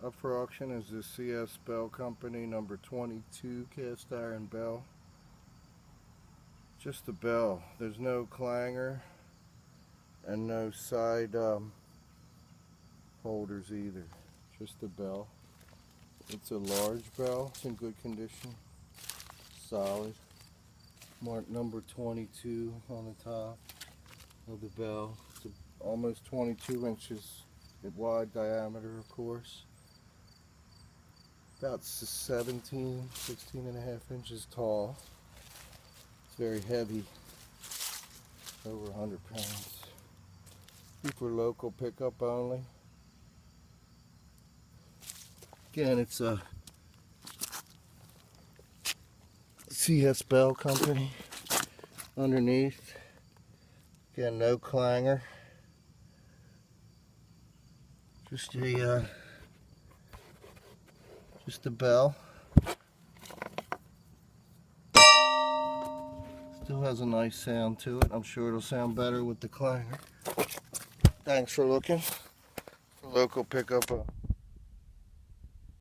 Up for auction is the CS Bell Company number 22 cast iron bell. Just a bell. There's no clanger and no side holders either. Just a bell. It's a large bell. It's in good condition. Solid. Marked number 22 on the top of the bell. It's almost 22 inches wide diameter, of course. About 16 and a half inches tall. It's very heavy, over 100 pounds. For local pickup only. Again, it's a CS Bell Company underneath. Again, no clanger. Just a bell. Still has a nice sound to it. I'm sure it'll sound better with the clanger. Thanks for looking. For local pickup.